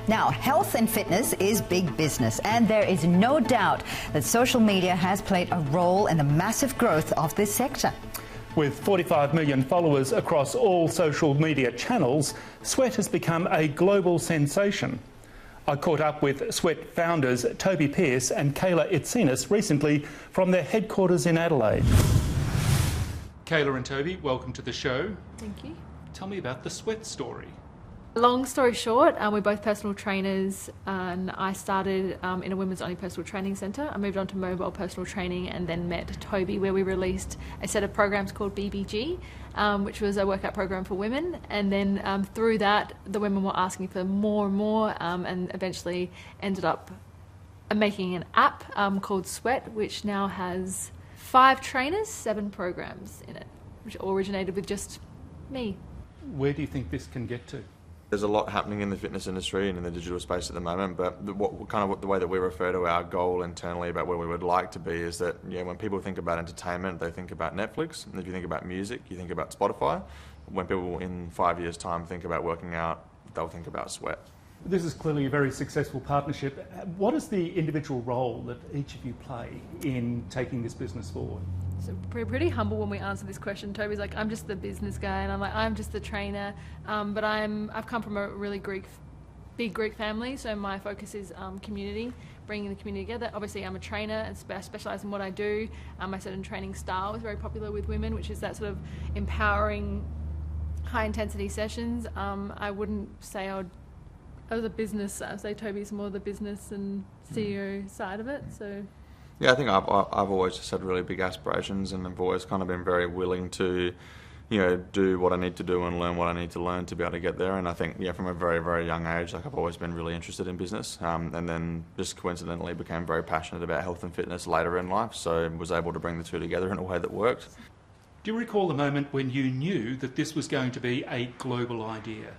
Now, health and fitness is big business, and there is no doubt that social media has played a role in the massive growth of this sector. With 45 million followers across all social media channels, SWEAT has become a global sensation. I caught up with SWEAT founders Toby Pearce and Kayla Itsines recently from their headquarters in Adelaide. Kayla and Toby, welcome to the show. Thank you. Tell me about the SWEAT story. Long story short, we're both personal trainers, and I started in a women's only personal training centre. I moved on to mobile personal training and then met Toby, where we released a set of programs called BBG, which was a workout program for women. And then through that, the women were asking for more and more, and eventually ended up making an app called SWEAT, which now has 5 trainers, 7 programs in it, which all originated with just me. Where do you think this can get to? There's a lot happening in the fitness industry and in the digital space at the moment, but the way that we refer to our goal internally about where we would like to be is that when people think about entertainment, they think about Netflix, and if you think about music, you think about Spotify. When people in 5 years' time think about working out, they'll think about SWEAT. This is clearly a very successful partnership. What is the individual role that each of you play in taking this business forward? So we're pretty humble when we answer this question. Toby's like, I'm just the business guy, and I'm like, I'm just the trainer. But I've come from a really big Greek family, so my focus is community, bringing the community together. Obviously, I'm a trainer and specialise in what I do. My certain training style is very popular with women, which is that sort of empowering, high-intensity sessions. I wouldn't say I was a business. I would say Toby's more the business and CEO side of it. So. Yeah, I think I've always just had really big aspirations, and I've always kind of been very willing to, do what I need to do and learn what I need to learn to be able to get there. And I think, from a very, very young age, I've always been really interested in business, and then just coincidentally became very passionate about health and fitness later in life, so was able to bring the two together in a way that worked. Do you recall the moment when you knew that this was going to be a global idea?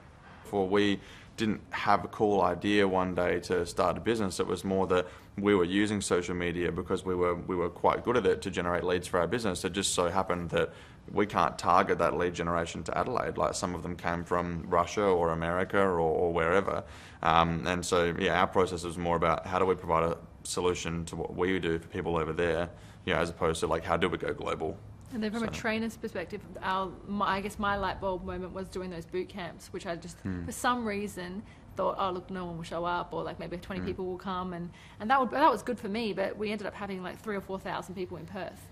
Before we didn't have a cool idea one day to start a business. It was more that we were using social media because we were quite good at it to generate leads for our business. It just so happened that we can't target that lead generation to Adelaide. Like, some of them came from Russia or America or wherever. And so, our process was more about how do we provide a solution to what we do for people over there, as opposed to how do we go global. And then from a trainer's perspective, I guess my light bulb moment was doing those boot camps, which I just, for some reason, thought, oh, look, no one will show up, or maybe 20 people will come, and that was good for me, but we ended up having 3,000 or 4,000 people in Perth.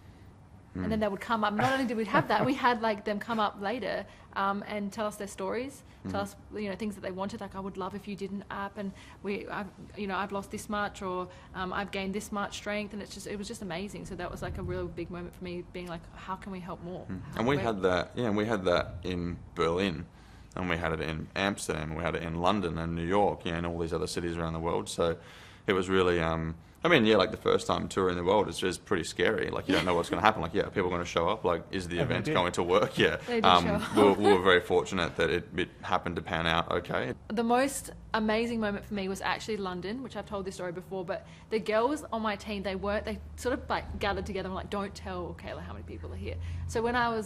And then they would come up. Not only did we have that, we had them come up later and tell us their stories, tell us things that they wanted. Like, I would love if you did an app, and I've lost this much, or I've gained this much strength, and it was just amazing. So that was a real big moment for me, being like, how can we help more? And we had that, we had that in Berlin, and we had it in Amsterdam, and we had it in London and New York, and all these other cities around the world. So it was really. The first time touring the world is just pretty scary. You don't know what's going to happen. Are people going to show up? Is the event going to work? Yeah. They did show up. We were very fortunate that it happened to pan out okay. The most amazing moment for me was actually London, which I've told this story before, but the girls on my team, they sort of gathered together and don't tell Kayla how many people are here. So when I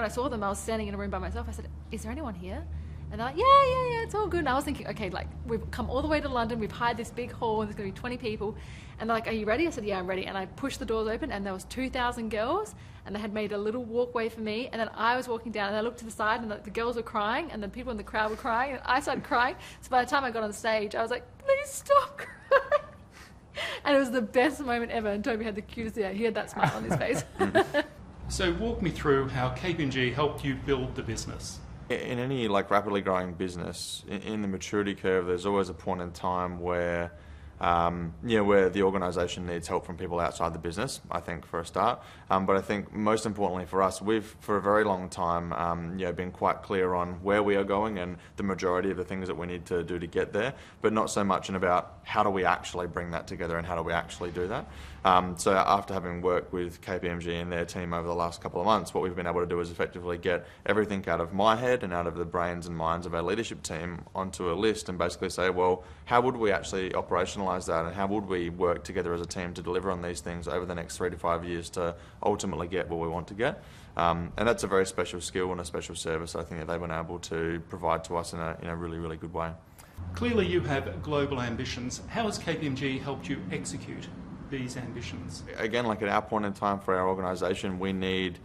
saw them, I was standing in a room by myself. I said, is there anyone here? And they're like, yeah, it's all good. And I was thinking, okay, we've come all the way to London, we've hired this big hall, and there's going to be 20 people. And they're like, are you ready? I said, yeah, I'm ready. And I pushed the doors open, and there was 2,000 girls, and they had made a little walkway for me. And then I was walking down, and I looked to the side, and the girls were crying, and the people in the crowd were crying, and I started crying. So by the time I got on stage, I was like, please stop crying. And it was the best moment ever, and Toby had the cutest, he had that smile on his face. So walk me through how KPMG helped you build the business. In any rapidly growing business, in the maturity curve, there's always a point in time where where the organisation needs help from people outside the business, I think, for a start. But I think most importantly for us, we've, for a very long time, been quite clear on where we are going and the majority of the things that we need to do to get there, but not so much in about how do we actually bring that together and how do we actually do that. So after having worked with KPMG and their team over the last couple of months, what we've been able to do is effectively get everything out of my head and out of the brains and minds of our leadership team onto a list and basically say, well, how would we actually operationalise that, and how would we work together as a team to deliver on these things over the next 3 to 5 years to ultimately get what we want to get. And that's a very special skill and a special service, I think, that they've been able to provide to us in a really, really good way. Clearly you have global ambitions. How has KPMG helped you execute these ambitions? Again, like at our point in time for our organisation, we need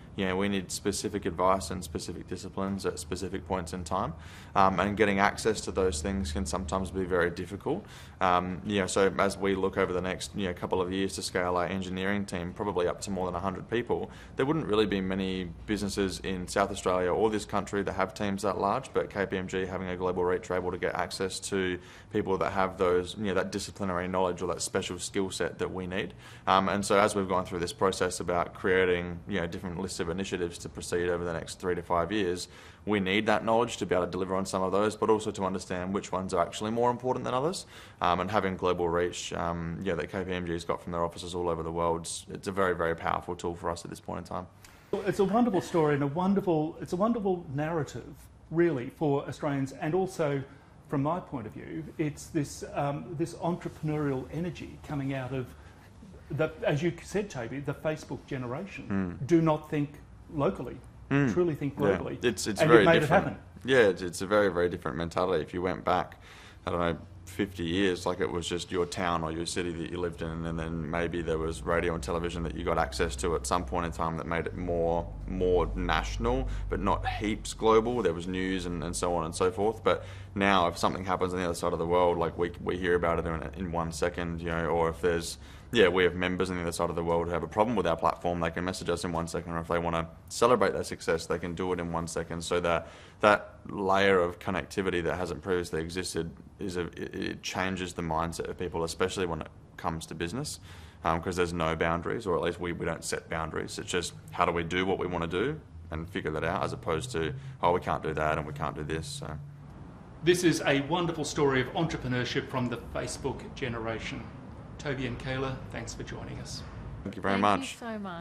specific advice and specific disciplines at specific points in time, and getting access to those things can sometimes be very difficult. So as we look over the next couple of years to scale our engineering team, probably up to more than 100 people, there wouldn't really be many businesses in South Australia or this country that have teams that large. But KPMG, having a global reach, are able to get access to people that have those that disciplinary knowledge or that special skill set that we need. And so as we've gone through this process about creating different lists of initiatives to proceed over the next 3 to 5 years, we need that knowledge to be able to deliver on some of those, but also to understand which ones are actually more important than others. And having global reach, that KPMG's got from their offices all over the world, it's a very, very powerful tool for us at this point in time. It's a wonderful story and it's a wonderful narrative, really, for Australians, and also, from my point of view, it's this entrepreneurial energy coming out of as you said, Toby, the Facebook generation do not think locally, truly think globally. Yeah. It's and very you've made different. it happen. Yeah, it's a very, very different mentality. If you went back, 50 years, like it was just your town or your city that you lived in, and then maybe there was radio and television that you got access to at some point in time that made it more national, but not heaps global. There was news and so on and so forth. But now, if something happens on the other side of the world, like we hear about it in 1 second, or if there's we have members on the other side of the world who have a problem with our platform, they can message us in 1 second, or if they want to celebrate their success, they can do it in 1 second. So that layer of connectivity that hasn't previously existed it changes the mindset of people, especially when it comes to business, because there's no boundaries, or at least we don't set boundaries. It's just how do we do what we want to do and figure that out, as opposed to, we can't do that and we can't do this. So. This is a wonderful story of entrepreneurship from the Facebook generation. Toby and Kayla, thanks for joining us. Thank you very much. Thank you so much.